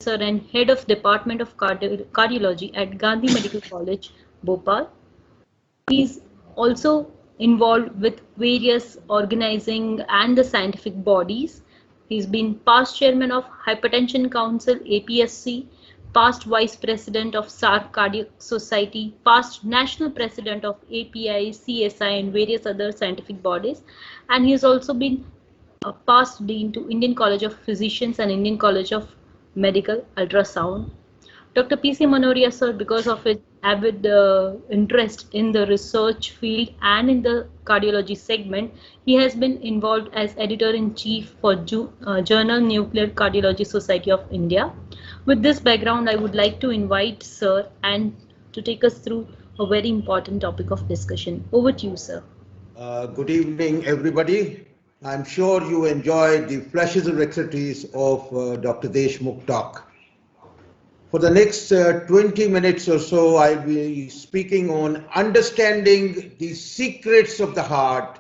Officer and Head of Department of Cardiology at Gandhi Medical College, Bhopal. He's also involved with various organizing and the scientific bodies. He's been past chairman of Hypertension Council APSC, past vice president of SARC Cardiac Society, past national president of API, CSI, and various other scientific bodies. And he has also been a past dean to Indian College of Physicians and Indian College of Medical Ultrasound. Dr. P.C. Manoria, sir, because of his avid interest in the research field and in the cardiology segment, he has been involved as editor-in-chief for Journal Nuclear Cardiology Society of India. With this background, I would like to invite sir and to take us through a very important topic of discussion. Over to you, sir. Good evening, everybody. I'm sure you enjoyed the flashes and expertise of Dr. Deshmukh talk. For the next 20 minutes or so, I'll be speaking on understanding the secrets of the heart,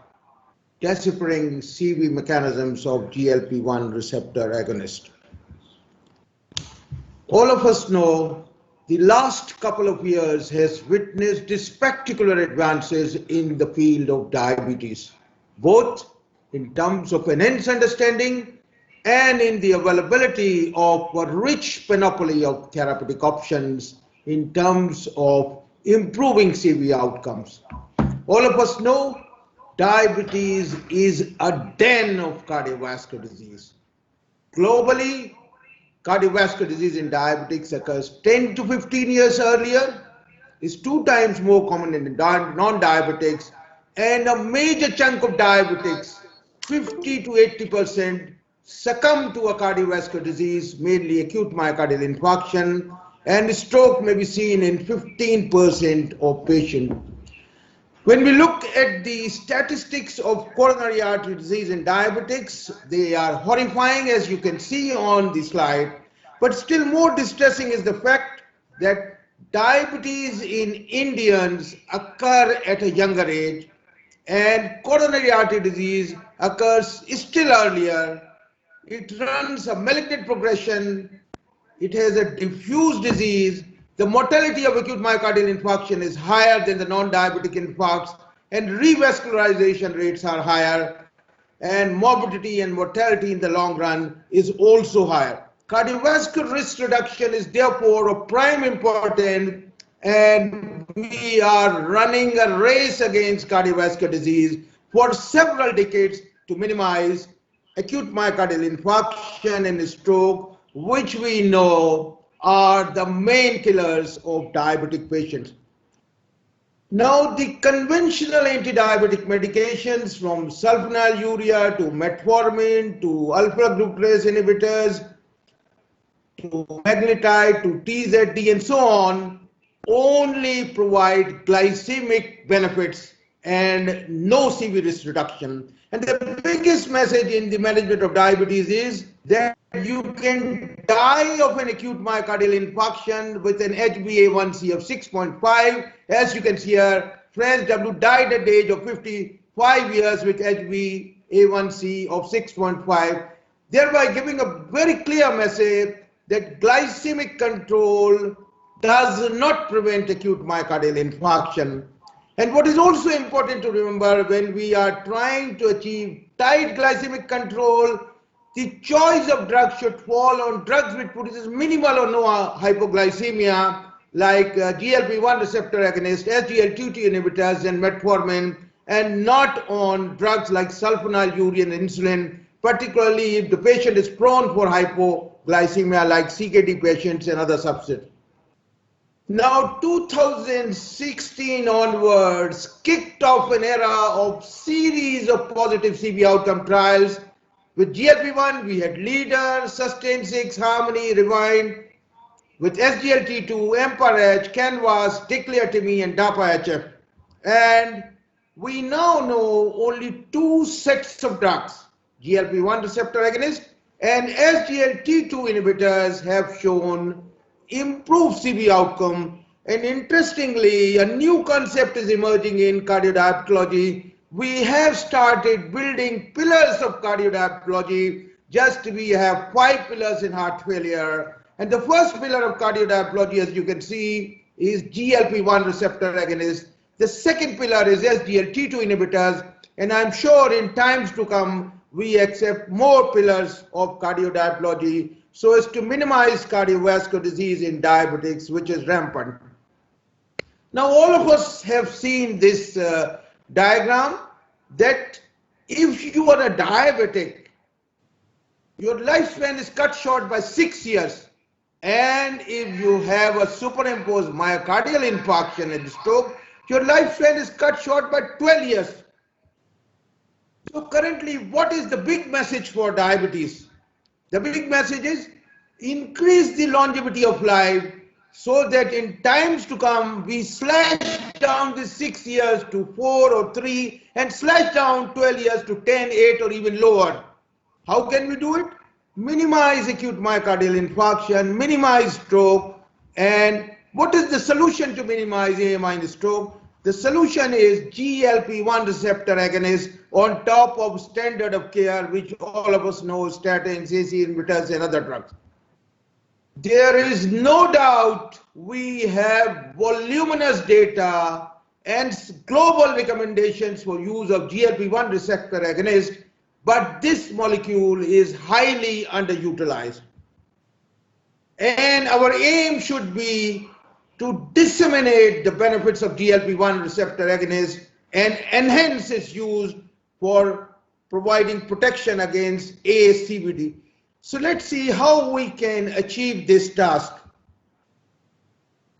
deciphering CV mechanisms of GLP-1 receptor agonist. All of us know the last couple of years has witnessed spectacular advances in the field of diabetes, both in terms of enhanced understanding and in the availability of a rich panoply of therapeutic options in terms of improving CV outcomes. All of us know diabetes is a den of cardiovascular disease. Globally, cardiovascular disease in diabetics occurs 10 to 15 years earlier, is 2 times more common in non-diabetics, and a major chunk of diabetics, 50 to 80%, succumb to a cardiovascular disease, mainly acute myocardial infarction, and stroke may be seen in 15% of patients. When we look at the statistics of coronary artery disease in diabetics, they are horrifying, as you can see on the slide, but still more distressing is the fact that diabetes in Indians occur at a younger age, and coronary artery disease occurs still earlier. It runs a malignant progression. It has a diffuse disease. The mortality of acute myocardial infarction is higher than the non-diabetic infarcts, and revascularization rates are higher, and morbidity and mortality in the long run is also higher. Cardiovascular risk reduction is therefore of prime importance, and we are running a race against cardiovascular disease for several decades to minimize acute myocardial infarction and stroke, which we know are the main killers of diabetic patients. Now, the conventional anti-diabetic medications from sulfonylurea to metformin to alpha-glucosidase inhibitors to magnetide to TZD and so on only provide glycemic benefits and no CV risk reduction. And the biggest message in the management of diabetes is that you can die of an acute myocardial infarction with an HbA1c of 6.5. As you can see here, Franz W. died at the age of 55 years with HbA1c of 6.5, thereby giving a very clear message that glycemic control does not prevent acute myocardial infarction. And what is also important to remember when we are trying to achieve tight glycemic control, the choice of drugs should fall on drugs which produces minimal or no hypoglycemia, like GLP-1 receptor agonist, SGLT2 inhibitors, and metformin, and not on drugs like sulfonylurea and insulin, particularly if the patient is prone for hypoglycemia, like CKD patients and other subsets. Now, 2016 onwards kicked off an era of series of positive CV outcome trials. With GLP-1, we had LEADER, SUSTAIN 6, HARMONY, REWIND. With SGLT2, EMPERH, CANVAS, DECLARE-TIMI, and DAPA-HF. And we now know only 2 sets of drugs, GLP-1 receptor agonist and SGLT2 inhibitors, have shown improved CV outcome. And interestingly, a new concept is emerging in cardiodiabetology. We have started building pillars of cardiodiabetology. Just we have 5 pillars in heart failure, And the first pillar of cardiodiapology, as you can see, is GLP-1 receptor agonist. The second pillar is SGLT2 inhibitors. And I'm sure in times to come, we accept more pillars of cardiodiapology so as to minimize cardiovascular disease in diabetics, which is rampant. Now, all of us have seen this diagram that if you are a diabetic, your lifespan is cut short by 6 years. And if you have a superimposed myocardial infarction and stroke, your lifespan is cut short by 12 years. So currently, what is the big message for diabetes? The big message is increase the longevity of life so that in times to come, we slash down the 6 years to 4 or 3 and slash down 12 years to 10, 8 or even lower. How can we do it? Minimize acute myocardial infarction, minimize stroke. And what is the solution to minimize AMI and stroke? The solution is GLP-1 receptor agonist on top of standard of care, which all of us know, statins, ACE inhibitors, and other drugs. There is no doubt we have voluminous data and global recommendations for use of GLP-1 receptor agonist, but this molecule is highly underutilized. And our aim should be to disseminate the benefits of GLP-1 receptor agonist and enhance its use for providing protection against ASCVD. So let's see how we can achieve this task.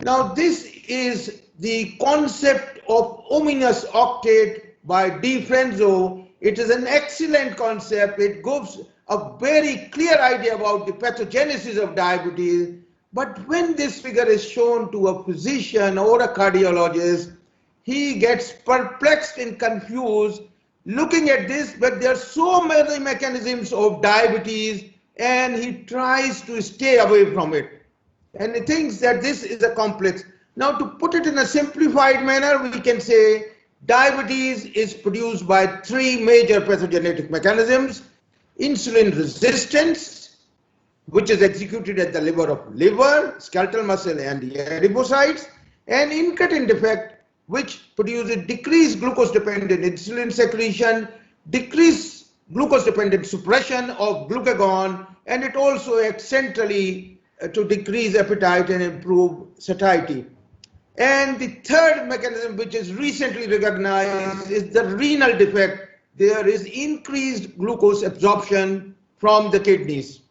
Now, this is the concept of ominous octet by DiFrenzo. It is an excellent concept. It gives a very clear idea about the pathogenesis of diabetes. But when this figure is shown to a physician or a cardiologist, he gets perplexed and confused looking at this, but there are so many mechanisms of diabetes and he tries to stay away from it. And he thinks that this is a complex. Now, to put it in a simplified manner, we can say diabetes is produced by 3 major pathogenetic mechanisms: insulin resistance, which is executed at the liver, skeletal muscle, and the adipocytes, and incretin defect, which produces decreased glucose-dependent insulin secretion, decreased glucose-dependent suppression of glucagon, and it also acts centrally to decrease appetite and improve satiety. And the third mechanism, which is recently recognized, is the renal defect. There is increased glucose absorption from the kidneys.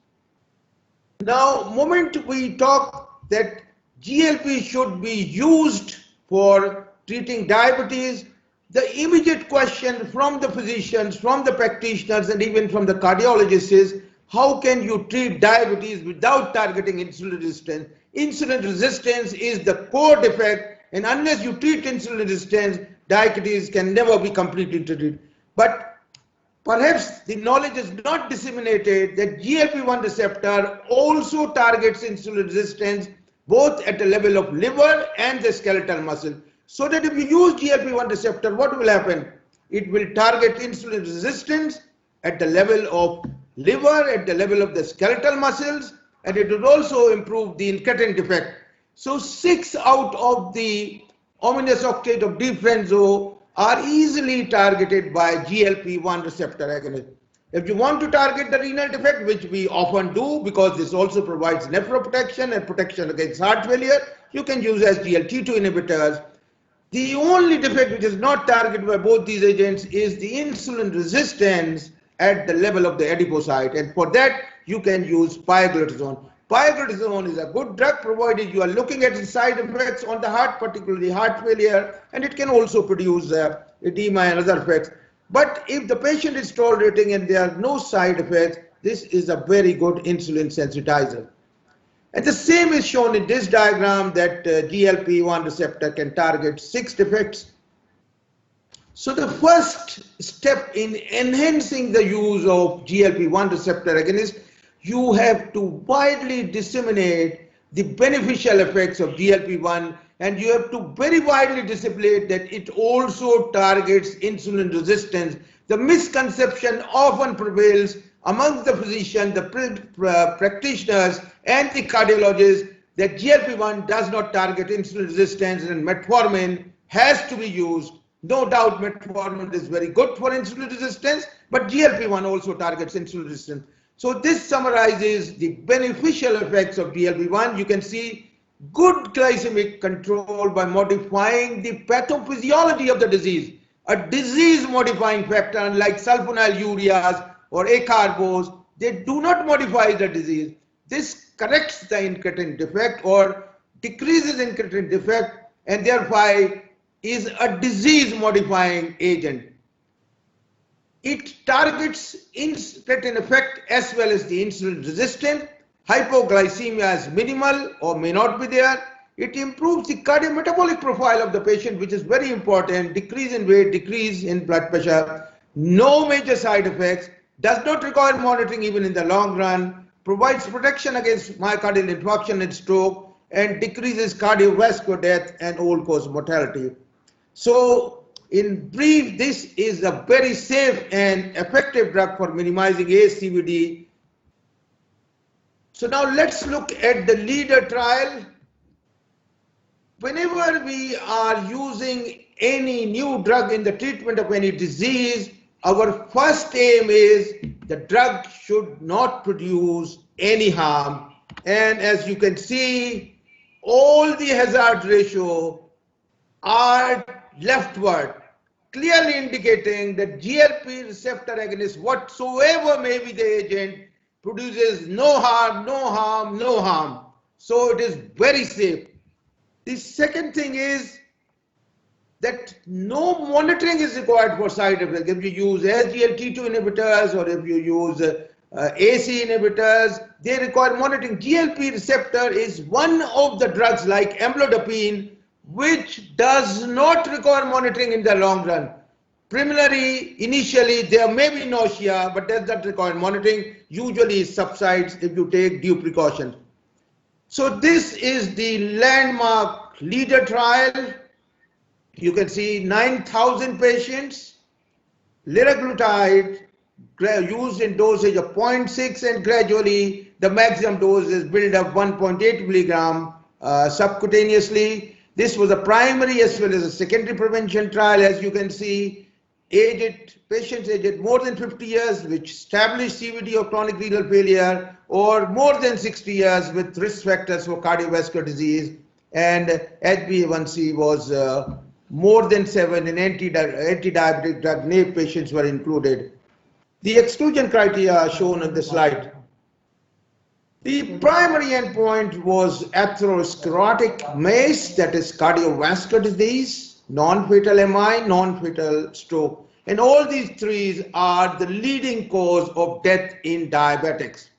Now, moment we talk that GLP should be used for treating diabetes, the immediate question from the physicians, from the practitioners, and even from the cardiologists is, how can you treat diabetes without targeting insulin resistance? Insulin resistance is the core defect, and unless you treat insulin resistance, diabetes can never be completely treated. But perhaps the knowledge is not disseminated that GLP-1 receptor also targets insulin resistance both at the level of liver and the skeletal muscle. So that if you use GLP-1 receptor, what will happen? It will target insulin resistance at the level of liver, at the level of the skeletal muscles, and it will also improve the incretin defect. So 6 out of the ominous octet of DiFrenzo are easily targeted by GLP-1 receptor agonist. If you want to target the renal defect, which we often do because this also provides nephroprotection and protection against heart failure, you can use SGLT2 inhibitors. The only defect which is not targeted by both these agents is the insulin resistance at the level of the adipocyte, and for that you can use pioglitazone. Pioglitazone is a good drug provided you are looking at the side effects on the heart, particularly heart failure, and it can also produce edema and other effects. But if the patient is tolerating and there are no side effects, this is a very good insulin sensitizer. And the same is shown in this diagram that GLP-1 receptor can target 6 defects. So the first step in enhancing the use of GLP-1 receptor agonist, you have to widely disseminate the beneficial effects of GLP-1, and you have to very widely disseminate that it also targets insulin resistance. The misconception often prevails amongst the physicians, the practitioners and the cardiologists that GLP-1 does not target insulin resistance and metformin has to be used. No doubt metformin is very good for insulin resistance, but GLP-1 also targets insulin resistance. So this summarizes the beneficial effects of GLP-1. You can see good glycemic control by modifying the pathophysiology of the disease. A disease-modifying factor, unlike sulfonylureas or acarbose, they do not modify the disease. This corrects the incretin defect or decreases incretin defect and thereby is a disease-modifying agent. It targets incretin effect as well as the insulin resistance. Hypoglycemia is minimal or may not be there. It improves the cardiometabolic profile of the patient, which is very important. Decrease in weight, decrease in blood pressure, no major side effects, does not require monitoring even in the long run, provides protection against myocardial infarction and stroke, and decreases cardiovascular death and all-cause mortality. So, in brief, this is a very safe and effective drug for minimizing ASCVD. So now let's look at the LEADER trial. Whenever we are using any new drug in the treatment of any disease, our first aim is the drug should not produce any harm. And as you can see, all the hazard ratio are leftward, clearly indicating that GLP receptor agonist, whatsoever may be the agent, produces no harm, no harm, no harm. So it is very safe. The second thing is that no monitoring is required for side effects. If you use SGLT2 inhibitors or if you use AC inhibitors, they require monitoring. GLP receptor is one of the drugs like amlodipine, which does not require monitoring in the long run. Preliminary, initially, there may be nausea, but does not require monitoring. Usually it subsides if you take due precautions. So this is the landmark LEADER trial. You can see 9,000 patients, liraglutide used in dosage of 0.6, and gradually the maximum dose is built up 1.8 milligram subcutaneously. This was a primary as well as a secondary prevention trial. As you can see, patients aged more than 50 years which established CVD or chronic renal failure, or more than 60 years with risk factors for cardiovascular disease, and HbA1c was more than 7 in anti-diabetic drug naive patients were included. The exclusion criteria are shown on the slide. The primary endpoint was atherosclerotic MACE, that is cardiovascular disease, non-fatal MI, non-fatal stroke. And all these three are the leading cause of death in diabetics.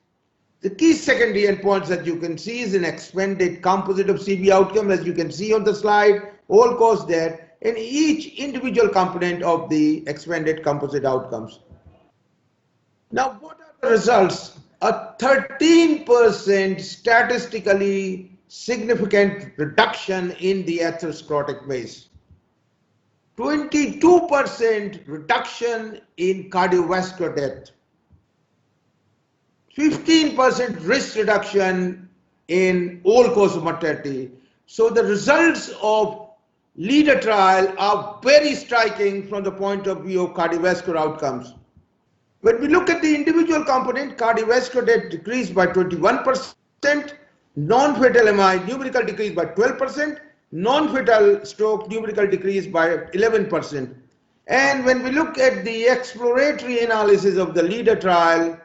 The key secondary endpoints that you can see is an expanded composite of CV outcome, as you can see on the slide, all cause death, and each individual component of the expanded composite outcomes. Now, what are the results? A 13% statistically significant reduction in the atherosclerotic MACE, 22% reduction in cardiovascular death, 15% risk reduction in all-cause mortality. So the results of LEADER trial are very striking from the point of view of cardiovascular outcomes. When we look at the individual component, cardiovascular death decreased by 21%, non-fatal MI numerical decreased by 12%, non-fatal stroke numerical decreased by 11%. And when we look at the exploratory analysis of the LEADER trial,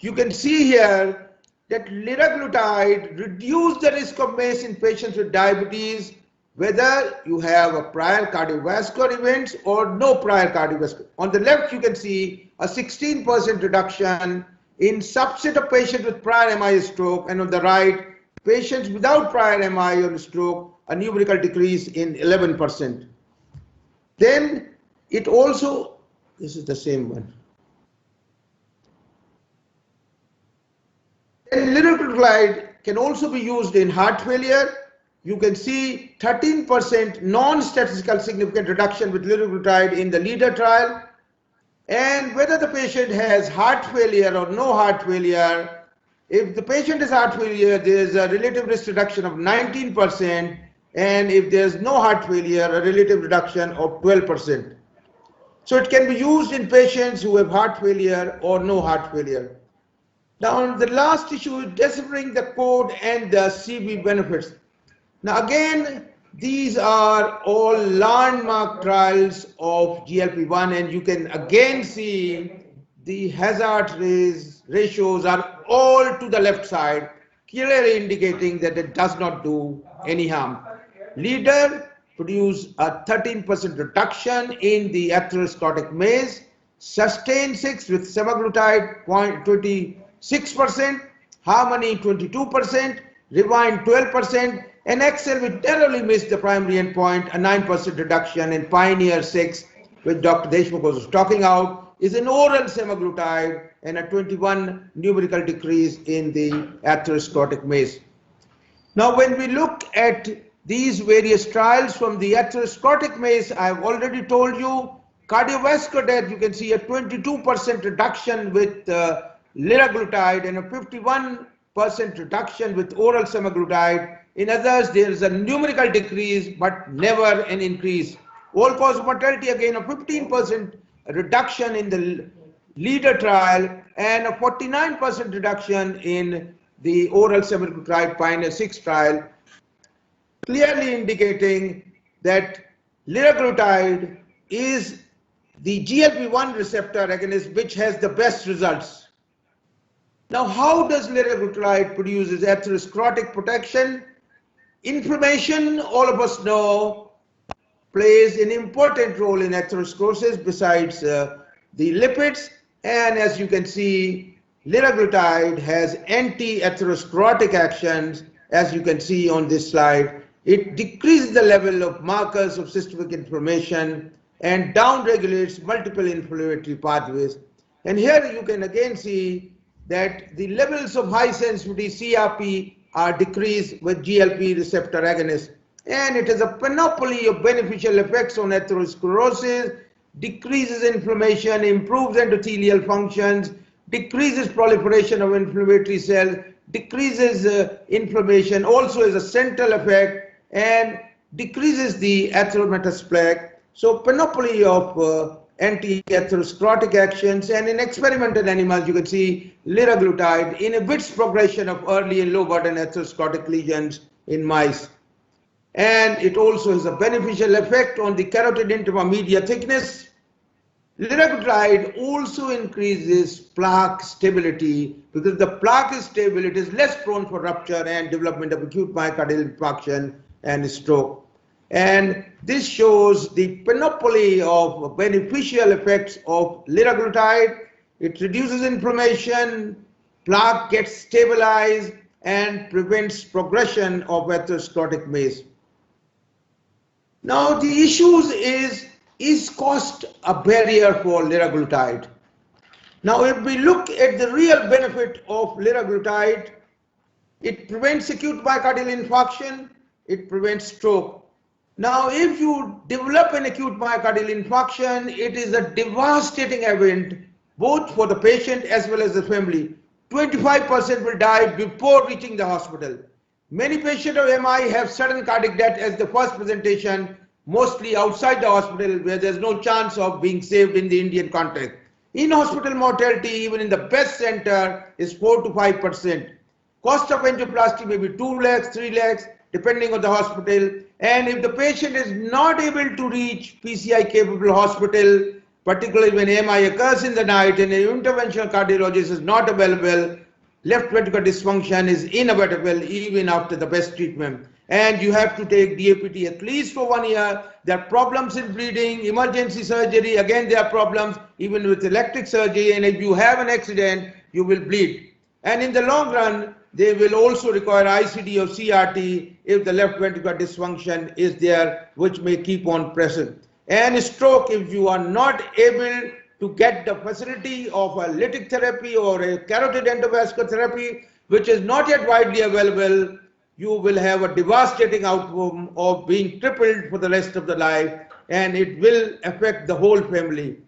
you can see here that liraglutide reduced the risk of MACE in patients with diabetes, whether you have a prior cardiovascular events or no prior cardiovascular. On the left, you can see a 16% reduction in subset of patients with prior MI stroke, and on the right, patients without prior MI or stroke, a numerical decrease in 11%. Then it also, this is the same one. And liraglutide can also be used in heart failure. You can see 13% non-statistical significant reduction with liraglutide in the LEADER trial. and whether the patient has heart failure or no heart failure. If the patient has heart failure, there is a relative risk reduction of 19%, and if there is no heart failure, a relative reduction of 12%. So it can be used in patients who have heart failure or no heart failure. Now, the last issue is deciphering the code and the CV benefits. Now, again, these are all landmark trials of GLP-1, and you can again see the hazard ratios are all to the left side, clearly indicating that it does not do any harm. Leader produced a 13% reduction in the atherosclerotic maze, Sustain 6 with semaglutide 26%, Harmony 22%, Rewind 12%, and Excel, which narrowly missed the primary endpoint, a 9% reduction, in Pioneer 6, which Dr. Deshmukh was talking about, is an oral semaglutide and a 21 numerical decrease in the atherosclerotic maze. Now, when we look at these various trials from the atherosclerotic maze, I have already told you, cardiovascular death, you can see a 22% reduction with liraglutide and a 51% reduction with oral semaglutide. In others, there is a numerical decrease, but never an increase. All-cause mortality, again, a 15% reduction in the leader trial and a 49% reduction in the oral semaglutide Pioneer 6 trial, clearly indicating that liraglutide is the GLP-1 receptor agonist which has the best results. Now, how does liraglutide produce atherosclerotic protection? Inflammation, all of us know, plays an important role in atherosclerosis besides the lipids. And as you can see, liraglutide has anti-atherosclerotic actions, as you can see on this slide. It decreases the level of markers of systemic inflammation and downregulates multiple inflammatory pathways. And here you can again see that the levels of high sensitivity CRP are decreased with GLP receptor agonists. And it has a panoply of beneficial effects on atherosclerosis, decreases inflammation, improves endothelial functions, decreases proliferation of inflammatory cells, decreases inflammation, also has a central effect, and decreases the atheromatous plaque. So panoply of anti-atherosclerotic actions, and in experimental animals you can see liraglutide inhibits progression of early and low burden atherosclerotic lesions in mice. And it also has a beneficial effect on the carotid intima media thickness. Liraglutide also increases plaque stability, because the plaque is stable, it is less prone for rupture and development of acute myocardial infarction and stroke. And this shows the panoply of beneficial effects of liraglutide. It reduces inflammation, plaque gets stabilized, and prevents progression of atherosclerotic maze. Now the issues is cost a barrier for liraglutide? Now if we look at the real benefit of liraglutide, it prevents acute myocardial infarction, it prevents stroke. Now if you develop an acute myocardial infarction, it is a devastating event both for the patient as well as the family. 25% will die before reaching the hospital. Many patients of MI have sudden cardiac death as the first presentation, mostly outside the hospital where there's no chance of being saved in the Indian context. In-hospital mortality, even in the best center, is 4 to 5%. Cost of angioplasty may be 2 lakhs, 3 lakhs, depending on the hospital. And if the patient is not able to reach PCI-capable hospital, particularly when MI occurs in the night and an interventional cardiologist is not available, left ventricular dysfunction is inevitable even after the best treatment. And you have to take DAPT at least for 1 year. There are problems in bleeding, emergency surgery, again there are problems even with electric surgery, and if you have an accident, you will bleed. And in the long run, they will also require ICD or CRT if the left ventricular dysfunction is there, which may keep on present. And stroke, if you are not able to get the facility of a lytic therapy or a carotid endovascular therapy, which is not yet widely available, you will have a devastating outcome of being crippled for the rest of the life, and it will affect the whole family.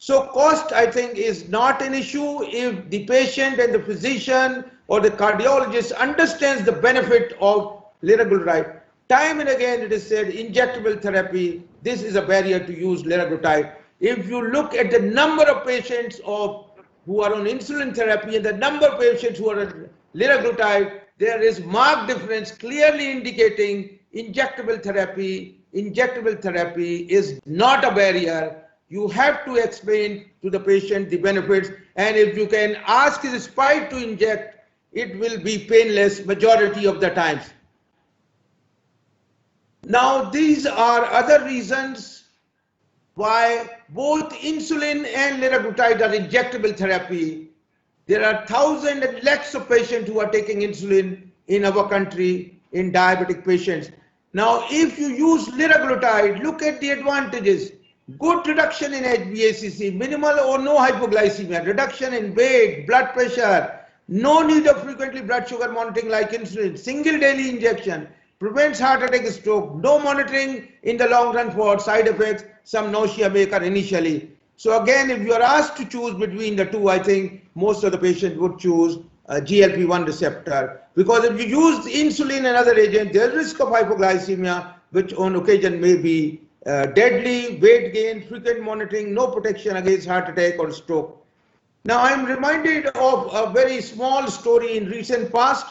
So cost, I think, is not an issue if the patient and the physician or the cardiologist understands the benefit of liraglutide. Time and again it is said injectable therapy, this is a barrier to use liraglutide. If you look at the number of patients who are on insulin therapy and the number of patients who are on liraglutide, there is marked difference clearly indicating injectable therapy is not a barrier. You have to explain to the patient the benefits, and if you can ask his spine to inject, it will be painless majority of the times. Now, these are other reasons why both insulin and liraglutide are injectable therapy. There are thousands and lakhs of patients who are taking insulin in our country in diabetic patients. Now, if you use liraglutide, look at the advantages. Good reduction in HbA1c, minimal or no hypoglycemia, reduction in weight, blood pressure, no need of frequently blood sugar monitoring like insulin, single daily injection, prevents heart attack, stroke, no monitoring in the long run for side effects, some nausea may occur initially. So again, if you are asked to choose between the two, I think most of the patients would choose GLP-1 receptor, because if you use insulin and other agents, there is risk of hypoglycemia, which on occasion may be deadly, weight gain, frequent monitoring, no protection against heart attack or stroke. Now I'm reminded of a very small story in recent past.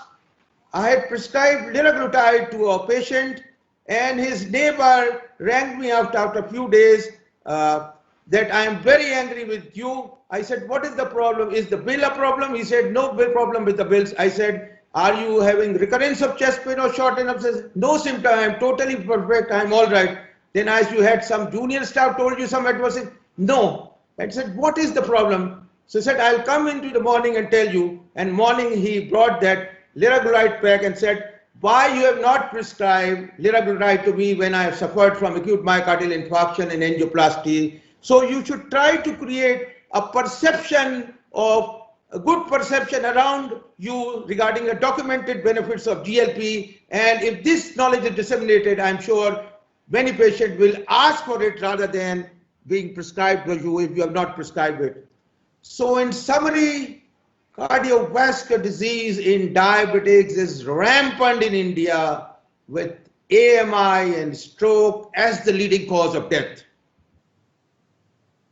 I had prescribed liraglutide to a patient, and his neighbor rang me after a few days that I am very angry with you. I said, what is the problem? Is the bill a problem? He said, no bill problem with the bills. I said, are you having recurrence of chest pain or shortness? Says, no symptom, I am totally perfect, I am all right. Then I asked, you had some junior staff told you some adverse? No. I said, what is the problem? So he said, I'll come into the morning and tell you. And morning he brought that liraglutide pack and said, why you have not prescribed liraglutide to me when I have suffered from acute myocardial infarction and angioplasty. So you should try to create a perception of a good perception around you regarding the documented benefits of GLP. And if this knowledge is disseminated, I'm sure many patients will ask for it rather than being prescribed to you if you have not prescribed it. So in summary, cardiovascular disease in diabetics is rampant in India with AMI and stroke as the leading cause of death.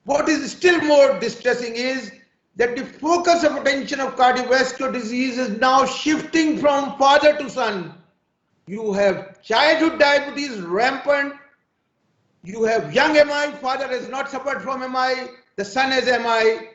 What is still more distressing is that the focus of attention of cardiovascular disease is now shifting from father to son. You have childhood diabetes rampant. You have young MI, father has not suffered from MI, the son has MI,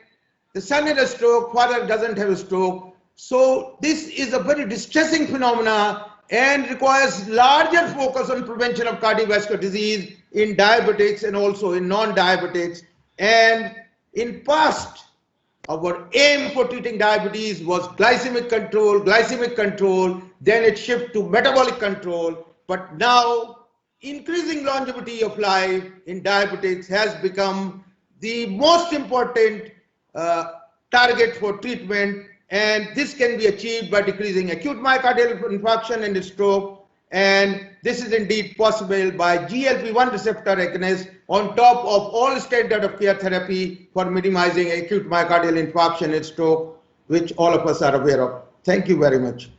the son had a stroke, father doesn't have a stroke. So this is a very distressing phenomena and requires larger focus on prevention of cardiovascular disease in diabetics and also in non-diabetics. And in past, our aim for treating diabetes was glycemic control, then it shifted to metabolic control. But now, increasing longevity of life in diabetics has become the most important target for treatment, and this can be achieved by decreasing acute myocardial infarction and stroke. And this is indeed possible by GLP-1 receptor agonist on top of all standard of care therapy for minimizing acute myocardial infarction and stroke, which all of us are aware of. Thank you very much.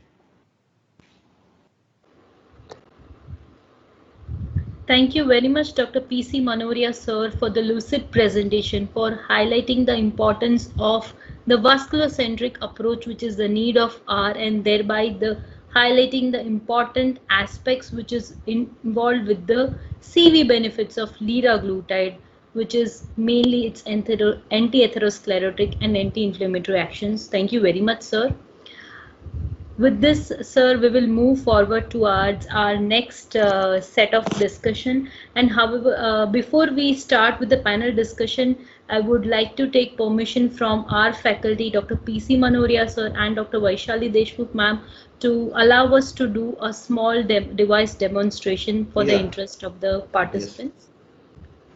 Thank you very much, Dr. P.C. Manoria, sir, for the lucid presentation, for highlighting the importance of the vascular-centric approach, which is the need of hour, and thereby the highlighting the important aspects which is involved with the CV benefits of liraglutide, which is mainly its anti-atherosclerotic and anti-inflammatory actions. Thank you very much, sir. With this, sir, we will move forward towards our next set of discussion. And however, before we start with the panel discussion, I would like to take permission from our faculty, Dr. P.C. Manoria, sir, and Dr. Vaishali Deshmukh, ma'am, to allow us to do a small device demonstration for the interest of the participants.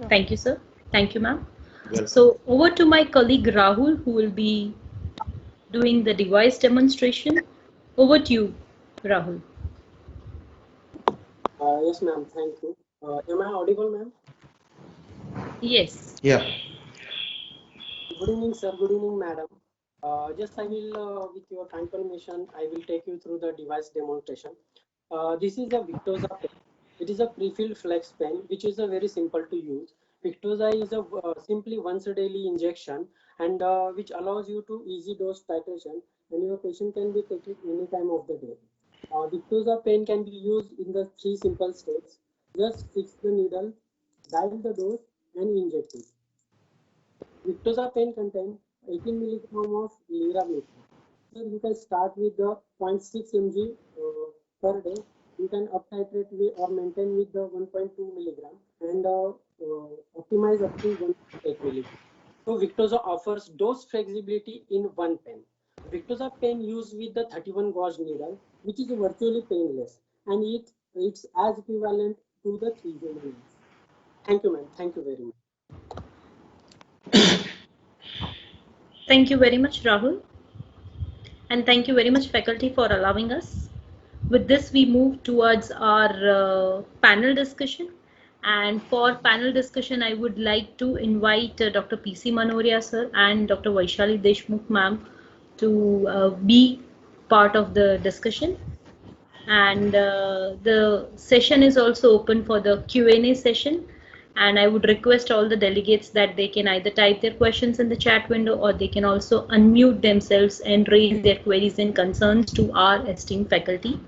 Yes. Thank you, sir. Thank you, ma'am. So over to my colleague Rahul, who will be doing the device demonstration. Over to you, Rahul. Yes, ma'am. Thank you. Am I audible, ma'am? Yes. Yeah. Good evening, sir. Good evening, madam. Just I will, with your kind permission, I will take you through the device demonstration. This is a Victoza pen. It is a pre-filled flex pen, which is a very simple to use. Victoza is a simply once a daily injection, and which allows you to easy dose titration, and your patient can be taken any time of the day. Victoza pen can be used in the three simple steps. Just fix the needle, dial the dose, and inject it. Victoza pen contains 18 milligram of liraglutide. So you can start with the 0.6 mg per day. You can up titrate with or maintain with the 1.2 milligram and optimize up to 1.8 milligram. So Victoza offers dose flexibility in one pen. Victoza pen used with the 31 gauge needle, which is virtually painless, and it's as equivalent to the 3 needles. Thank you, ma'am. Thank you very much. Thank you very much, Rahul. And thank you very much, faculty, for allowing us. With this, we move towards our panel discussion. And for panel discussion, I would like to invite Dr. P.C. Manoria, sir, and Dr. Vaishali Deshmukh, ma'am, to be part of the discussion. And the session is also open for the Q&A session. And I would request all the delegates that they can either type their questions in the chat window, or they can also unmute themselves and raise their queries and concerns to our esteemed faculty.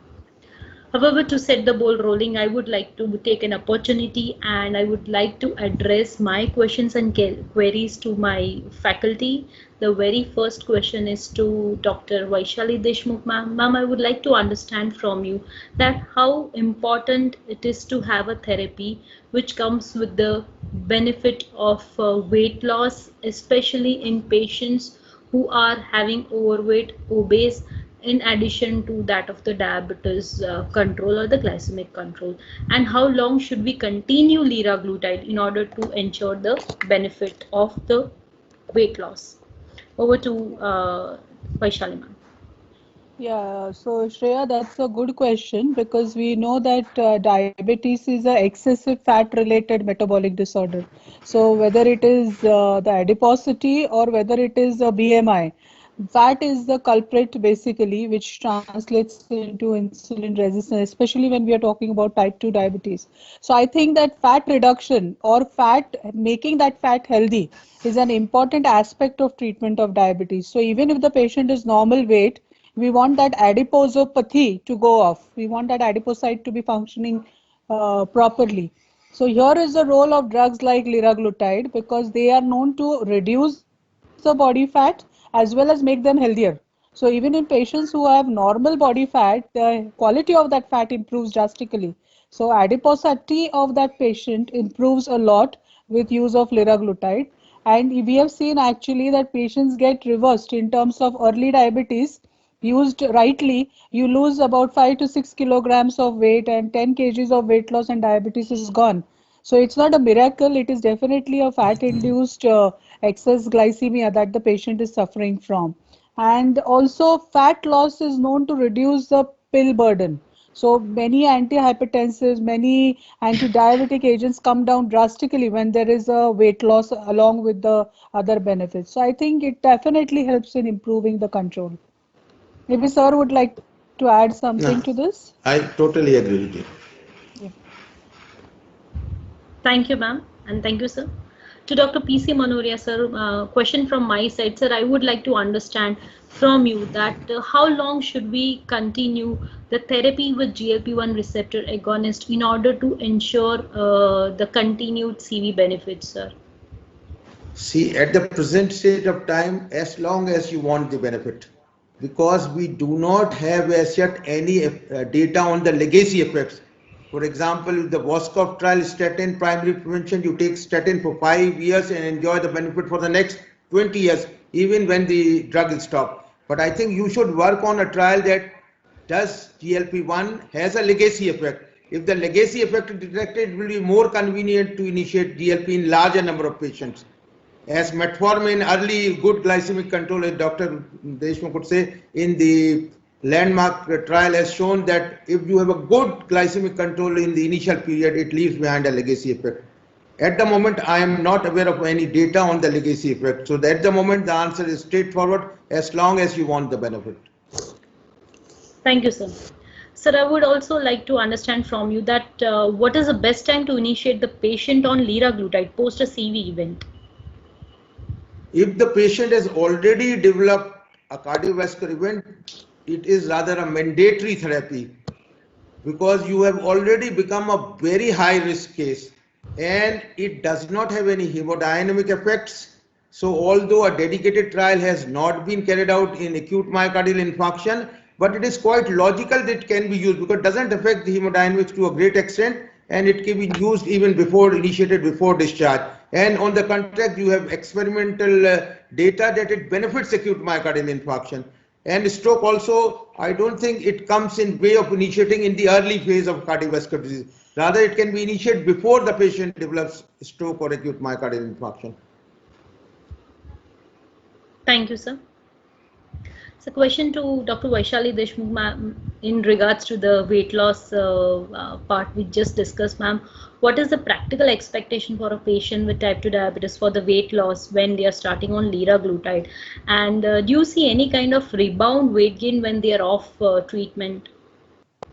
However, to set the ball rolling, I would like to take an opportunity and I would like to address my questions and queries to my faculty. The very first question is to Dr. Vaishali Deshmukh, ma'am. Ma'am, I would like to understand from you that how important it is to have a therapy which comes with the benefit of weight loss, especially in patients who are having overweight, obese, in addition to that of the diabetes control or the glycemic control, and how long should we continue liraglutide in order to ensure the benefit of the weight loss. Over to Vaishali ma'am. Yeah, so Shreya, that's a good question because we know that diabetes is a excessive fat-related metabolic disorder. So whether it is the adiposity or whether it is a BMI, fat is the culprit basically, which translates into insulin resistance, especially when we are talking about type 2 diabetes. So I think that fat reduction or fat making that fat healthy is an important aspect of treatment of diabetes. So even if the patient is normal weight, we want that adiposopathy to go off. We want that adipocyte to be functioning properly. So here is the role of drugs like liraglutide because they are known to reduce the body fat as well as make them healthier. So even in patients who have normal body fat, the quality of that fat improves drastically. So adiposity of that patient improves a lot with use of liraglutide. And we have seen actually that patients get reversed in terms of early diabetes. Used rightly, you lose about 5 to 6 kilograms of weight and 10 kgs of weight loss and diabetes is gone. So it's not a miracle, it is definitely a fat-induced excess glycemia that the patient is suffering from. And also fat loss is known to reduce the pill burden. So many antihypertensives, many anti-diabetic agents come down drastically when there is a weight loss along with the other benefits. So I think it definitely helps in improving the control. Maybe sir would like to add something to this? I totally agree with you. Yeah. Thank you, ma'am, and thank you, sir. To Dr. P.C. Manoria, sir, question from my side, sir. I would like to understand from you that how long should we continue the therapy with GLP-1 receptor agonist in order to ensure the continued CV benefits, sir? See, at the present state of time, as long as you want the benefit, because we do not have as yet any data on the legacy effects. For example, the Voskov trial statin primary prevention, you take statin for 5 years and enjoy the benefit for the next 20 years, even when the drug is stopped. But I think you should work on a trial that does GLP-1 has a legacy effect. If the legacy effect is detected, it will be more convenient to initiate GLP in larger number of patients. As metformin, early good glycemic control, as Dr. Deshmukh could say, in the landmark trial has shown that if you have a good glycemic control in the initial period, it leaves behind a legacy effect. At the moment, I am not aware of any data on the legacy effect. So at the moment, the answer is straightforward, as long as you want the benefit. Thank you, sir. Sir, I would also like to understand from you that what is the best time to initiate the patient on liraglutide post a CV event? If the patient has already developed a cardiovascular event, it is rather a mandatory therapy, because you have already become a very high risk case and it does not have any hemodynamic effects. So although a dedicated trial has not been carried out in acute myocardial infarction, but it is quite logical that it can be used because it doesn't affect the hemodynamics to a great extent, and it can be used even before initiated before discharge. And on the contract, you have experimental data that it benefits acute myocardial infarction. And stroke also, I don't think it comes in way of initiating in the early phase of cardiovascular disease. Rather, it can be initiated before the patient develops stroke or acute myocardial infarction. Thank you, sir. So, question to Dr. Vaishali Deshmukh, ma'am, in regards to the weight loss part we just discussed, ma'am. What is the practical expectation for a patient with type 2 diabetes for the weight loss when they are starting on liraglutide? And do you see any kind of rebound weight gain when they are off treatment?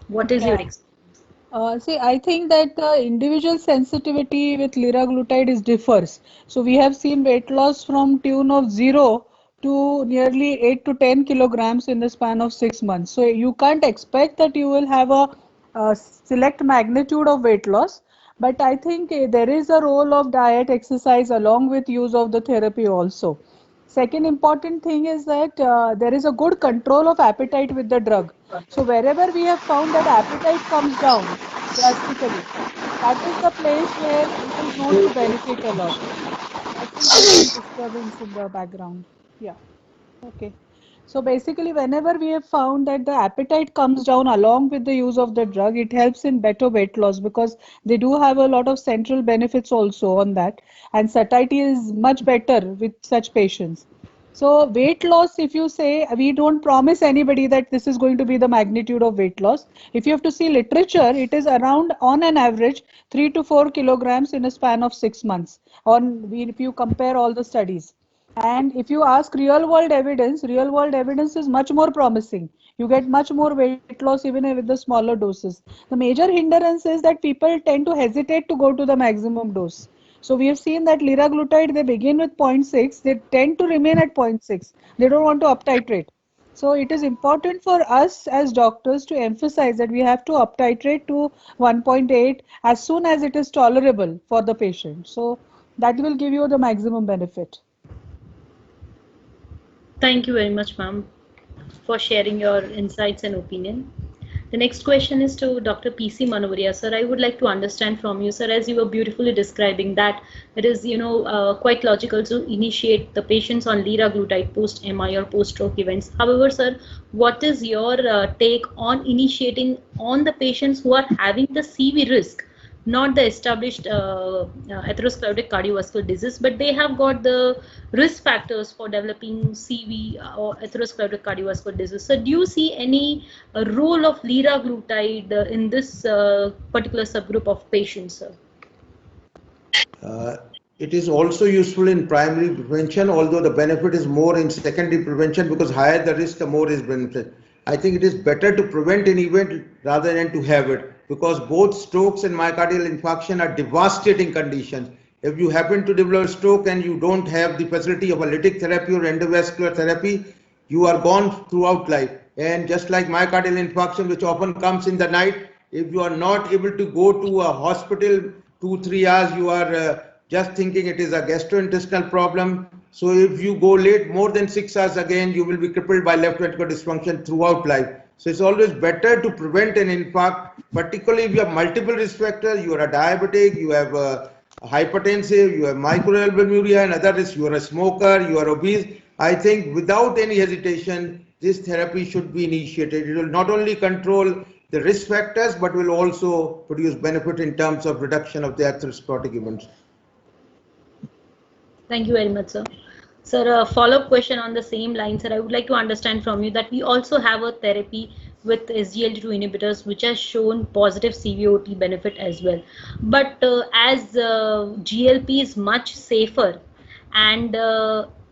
What is your experience? See, I think that the individual sensitivity with liraglutide is differs. So we have seen weight loss from tune of 0 to nearly 8 to 10 kilograms in the span of 6 months. So you can't expect that you will have a select magnitude of weight loss. But I think there is a role of diet, exercise along with use of the therapy also. Second important thing is that there is a good control of appetite with the drug. So wherever we have found that appetite comes down drastically, that is the place where it is known to benefit a lot. I think there is some disturbance in the background. Yeah. Okay. So basically, whenever we have found that the appetite comes down along with the use of the drug, it helps in better weight loss because they do have a lot of central benefits also on that. And satiety is much better with such patients. So weight loss, if you say, we don't promise anybody that this is going to be the magnitude of weight loss. If you have to see literature, it is around on an average 3 to 4 kilograms in a span of 6 months if you compare all the studies. And if you ask real world evidence is much more promising. You get much more weight loss even with the smaller doses. The major hindrance is that people tend to hesitate to go to the maximum dose. So we have seen that liraglutide, they begin with 0.6, they tend to remain at 0.6. They don't want to up titrate. So it is important for us as doctors to emphasize that we have to up titrate to 1.8 as soon as it is tolerable for the patient. So that will give you the maximum benefit. Thank you very much, ma'am, for sharing your insights and opinion. The next question is to Dr. P.C. Manovaria. Sir, I would like to understand from you, sir, as you were beautifully describing that it is, quite logical to initiate the patients on liraglutide post-MI or post-stroke events. However, sir, what is your take on initiating on the patients who are having the CV risk? Not the established atherosclerotic cardiovascular disease, but they have got the risk factors for developing CV or atherosclerotic cardiovascular disease. So do you see any role of liraglutide in this particular subgroup of patients, sir? It is also useful in primary prevention, although the benefit is more in secondary prevention because higher the risk, the more is benefit. I think it is better to prevent an event rather than to have it, because both strokes and myocardial infarction are devastating conditions. If you happen to develop stroke and you don't have the facility of a lytic therapy or endovascular therapy, you are gone throughout life. And just like myocardial infarction, which often comes in the night, if you are not able to go to a hospital 2-3 hours, you are just thinking it is a gastrointestinal problem. So if you go late more than 6 hours again, you will be crippled by left ventricular dysfunction throughout life. So it's always better to prevent an infarct, particularly if you have multiple risk factors. You are a diabetic, you have a hypertensive, you have microalbuminuria and other risks, you are a smoker, you are obese. I think without any hesitation, this therapy should be initiated. It will not only control the risk factors, but will also produce benefit in terms of reduction of the atherosclerotic events. Thank you very much, sir. Sir, a follow-up question on the same line, sir. I would like to understand from you that we also have a therapy with SGLT2 inhibitors, which has shown positive CVOT benefit as well. But as GLP is much safer, and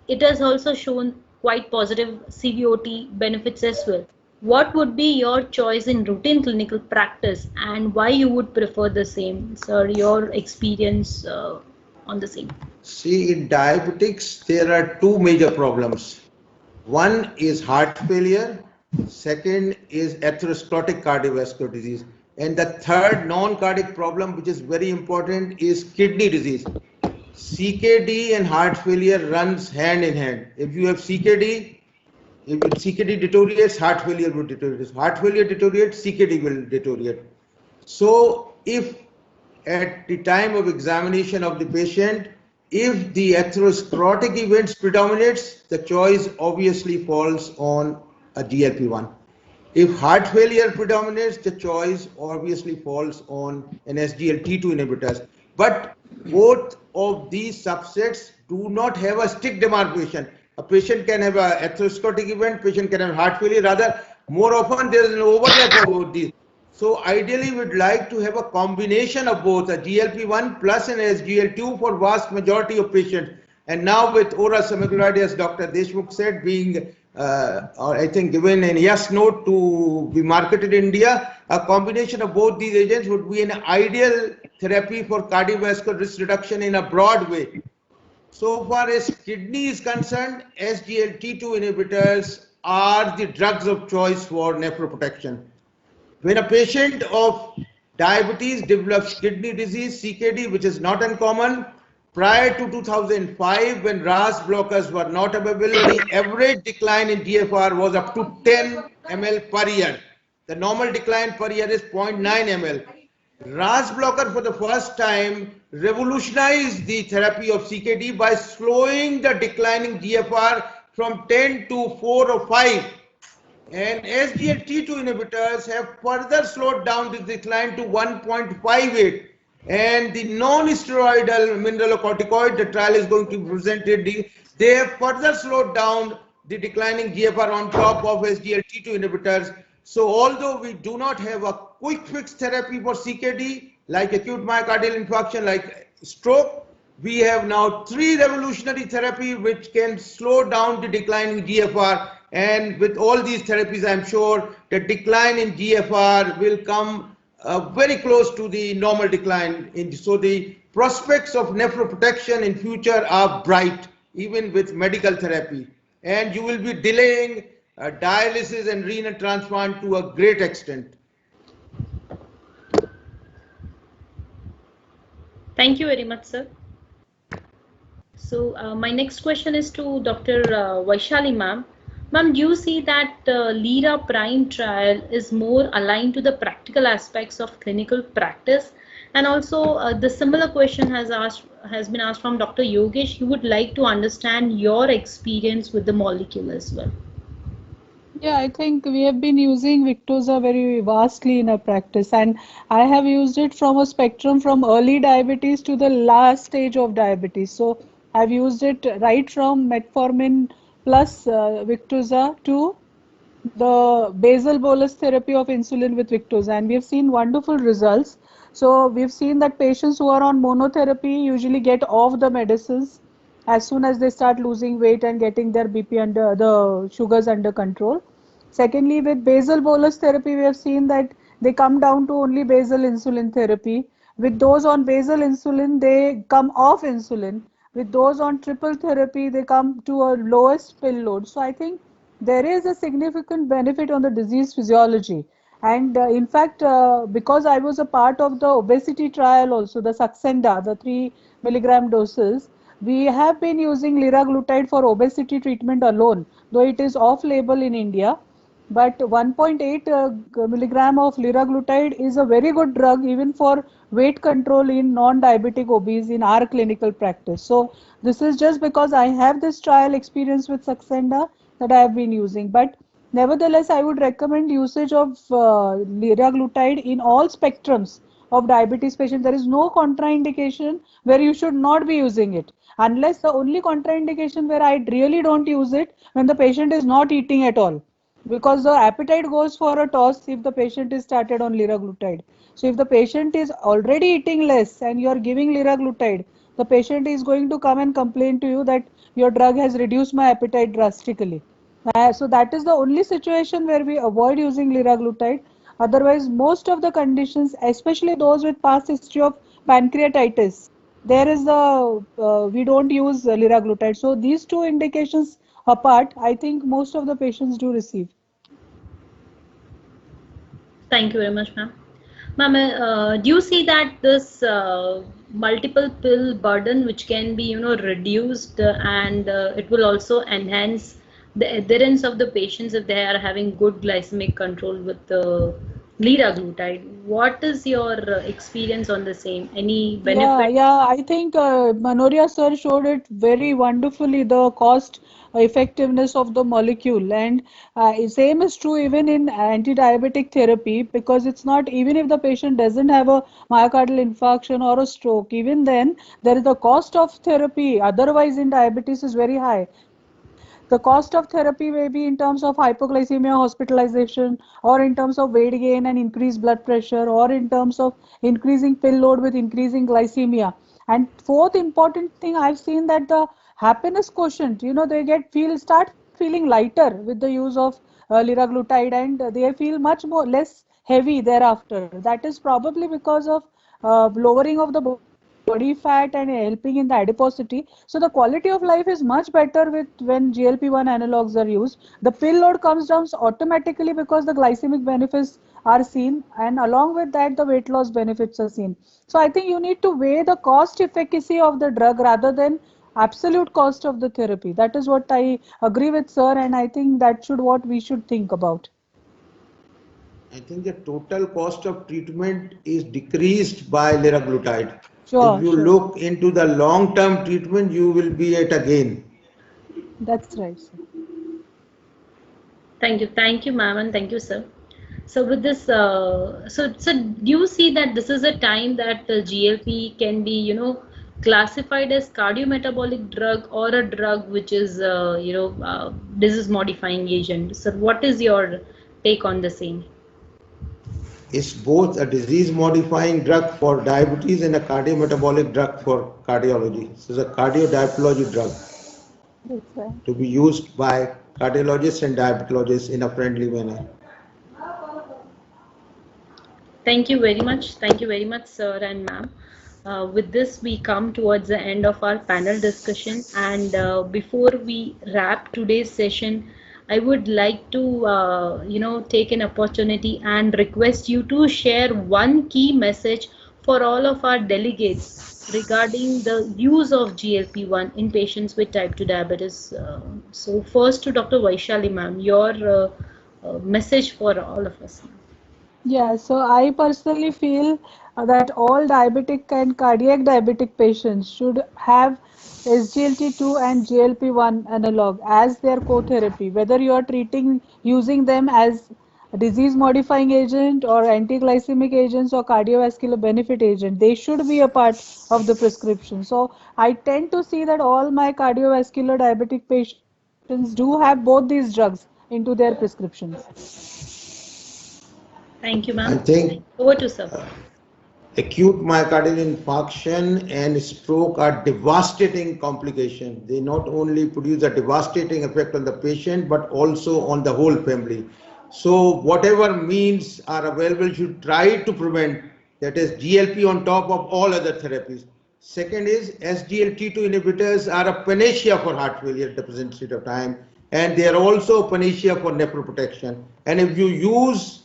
it has also shown quite positive CVOT benefits as well. What would be your choice in routine clinical practice, and why you would prefer the same, sir? Your experience on the same. See, in diabetics, there are two major problems. One is heart failure, second is atherosclerotic cardiovascular disease, and the third non-cardiac problem, which is very important, is kidney disease. CKD and heart failure runs hand in hand. If you have CKD, if CKD deteriorates, heart failure will deteriorate. If heart failure deteriorates, CKD will deteriorate. So if at the time of examination of the patient, if the atherosclerotic events predominates, the choice obviously falls on a GLP-1. If heart failure predominates, the choice obviously falls on an SGLT2 inhibitors. But both of these subsets do not have a strict demarcation. A patient can have an atherosclerotic event, patient can have heart failure. Rather, more often there is an overlap of both these. So ideally, we'd like to have a combination of both, a GLP-1 plus an SGLT2 for vast majority of patients. And now with oral semaglutide, as Dr. Deshmukh said, being I think given a yes note to be marketed in India, a combination of both these agents would be an ideal therapy for cardiovascular risk reduction in a broad way. So far as kidney is concerned, SGLT2 inhibitors are the drugs of choice for nephroprotection. When a patient of diabetes develops kidney disease, CKD, which is not uncommon, prior to 2005, when RAS blockers were not available, the average decline in GFR was up to 10 ml per year. The normal decline per year is 0.9 ml. RAS blocker for the first time revolutionized the therapy of CKD by slowing the declining GFR from 10 to 4 or 5. And SGLT2 inhibitors have further slowed down the decline to 1.58. And the non-steroidal mineralocorticoid, the trial is going to be presented, they have further slowed down the declining GFR on top of SGLT2 inhibitors. So although we do not have a quick fix therapy for CKD, like acute myocardial infarction, like stroke, we have now 3 revolutionary therapy which can slow down the declining GFR. And with all these therapies, I'm sure the decline in GFR will come very close to the normal decline. So the prospects of nephroprotection in future are bright, even with medical therapy. And you will be delaying dialysis and renal transplant to a great extent. Thank you very much, sir. So my next question is to Dr. Vaishali ma'am. Ma'am, do you see that LIRA Prime trial is more aligned to the practical aspects of clinical practice? And also the similar question has been asked from Dr. Yogesh. He would like to understand your experience with the molecule as well. Yeah, I think we have been using Victoza very vastly in our practice, and I have used it from a spectrum from early diabetes to the last stage of diabetes. So I've used it right from metformin plus Victoza to the basal bolus therapy of insulin with Victoza, and we have seen wonderful results. So we've seen that patients who are on monotherapy usually get off the medicines as soon as they start losing weight and getting their BP under the sugars under control. Secondly, with basal bolus therapy, we have seen that they come down to only basal insulin therapy. With those on basal insulin, they come off insulin. With those on triple therapy, they come to a lowest pill load. So I think there is a significant benefit on the disease physiology. And in fact, because I was a part of the obesity trial also, the Saxenda, the 3 milligram doses, we have been using liraglutide for obesity treatment alone, though it is off-label in India. But 1.8 milligram of liraglutide is a very good drug even for weight control in non-diabetic obese in our clinical practice. So this is just because I have this trial experience with Saxenda that I have been using. But nevertheless, I would recommend usage of liraglutide in all spectrums of diabetes patients. There is no contraindication where you should not be using it, unless the only contraindication where I really don't use it when the patient is not eating at all. because the appetite goes for a toss if the patient is started on liraglutide. So if the patient is already eating less and you are giving liraglutide, the patient is going to come and complain to you that your drug has reduced my appetite drastically. So that is the only situation where we avoid using liraglutide. Otherwise, most of the conditions, especially those with past history of pancreatitis, there is we don't use liraglutide. So these two indications apart, I think most of the patients do receive. Thank you very much, ma'am. Ma'am, do you see that this multiple pill burden, which can be, reduced, and it will also enhance the adherence of the patients if they are having good glycemic control with the liraglutide? What is your experience on the same? Any benefit? Yeah, I think Manoria sir showed it very wonderfully, the cost effectiveness of the molecule. And same is true even in anti-diabetic therapy, because it's not, even if the patient doesn't have a myocardial infarction or a stroke, even then there is the cost of therapy otherwise in diabetes is very high. The cost of therapy may be in terms of hypoglycemia, hospitalization, or in terms of weight gain and increased blood pressure, or in terms of increasing pill load with increasing glycemia. And fourth important thing, I've seen that the happiness quotient, they start feeling lighter with the use of liraglutide, and they feel much more less heavy thereafter. That is probably because of lowering of the body fat and helping in the adiposity. So the quality of life is much better with when GLP-1 analogs are used. The pill load comes down automatically because the glycemic benefits are seen, and along with that the weight loss benefits are seen. So I think you need to weigh the cost efficacy of the drug rather than absolute cost of the therapy. That is what I agree with sir, and I think that should what we should think about. I think the total cost of treatment is decreased by liraglutide. Sure, If you sure. look into the long-term treatment, you will be at a gain. That's right, sir. Thank you, ma'am, and thank you, sir. So with this, so do you see that this is a time that GLP can be, classified as cardiometabolic drug or a drug which is, disease-modifying agent? So what is your take on the same? It's both a disease-modifying drug for diabetes and a cardiometabolic drug for cardiology. This is a cardiodiabetology drug That's right. to be used by cardiologists and diabetologists in a friendly manner. Thank you very much. Thank you very much, sir and ma'am. With this, we come towards the end of our panel discussion. And before we wrap today's session, I would like to, take an opportunity and request you to share one key message for all of our delegates regarding the use of GLP-1 in patients with type 2 diabetes. So first to Dr. Vaishali, ma'am, your message for all of us. Yeah, so I personally feel that all diabetic and cardiac diabetic patients should have SGLT2 and GLP-1 analog as their co-therapy, whether you are treating using them as a disease modifying agent or anti-glycemic agents or cardiovascular benefit agent, they should be a part of the prescription. So I tend to see that all my cardiovascular diabetic patients do have both these drugs into their prescriptions. Thank you, I ma'am. think Over to sir. acute myocardial infarction and stroke are devastating complications. They not only produce a devastating effect on the patient, but also on the whole family. So whatever means are available should try to prevent, that is GLP on top of all other therapies. Second is SGLT2 inhibitors are a panacea for heart failure at the present state of time, and they are also a panacea for nephroprotection. And if you use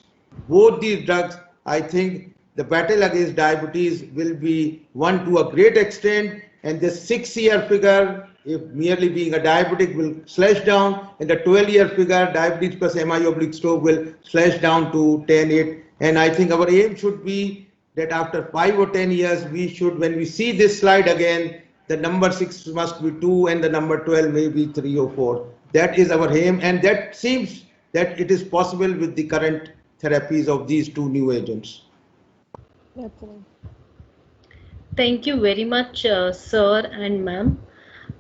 both these drugs, I think the battle against diabetes will be won to a great extent, and the 6-year figure, if merely being a diabetic, will slash down, and the 12-year figure, diabetes plus MI/stroke, will slash down to 10-8. And I think our aim should be that after 5 or 10 years, we should, when we see this slide again, the number 6 must be 2 and the number 12 may be 3 or 4. That is our aim, and that seems that it is possible with the current therapies of these two new agents. That's right. Thank you very much, sir and ma'am.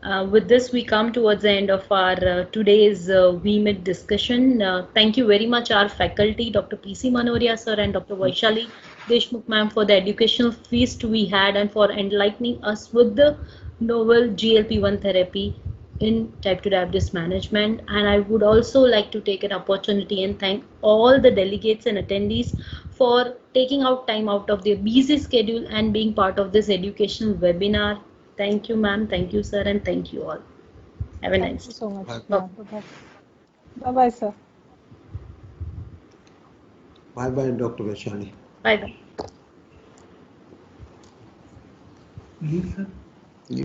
With this, we come towards the end of our today's VMIT discussion. Thank you very much, our faculty, Dr. P.C. Manoria sir and Dr. Vaishali Deshmukh ma'am, for the educational feast we had and for enlightening us with the novel GLP-1 therapy in type 2 diabetes management. And I would also like to take an opportunity and thank all the delegates and attendees for taking out time out of their busy schedule and being part of this educational webinar. Thank you, ma'am. Thank you, sir. And thank you all. Have a Thank nice you day. so much. Bye. Yeah, bye-bye. Bye-bye, sir. Bye bye, Dr. Vaishali. Bye bye. You.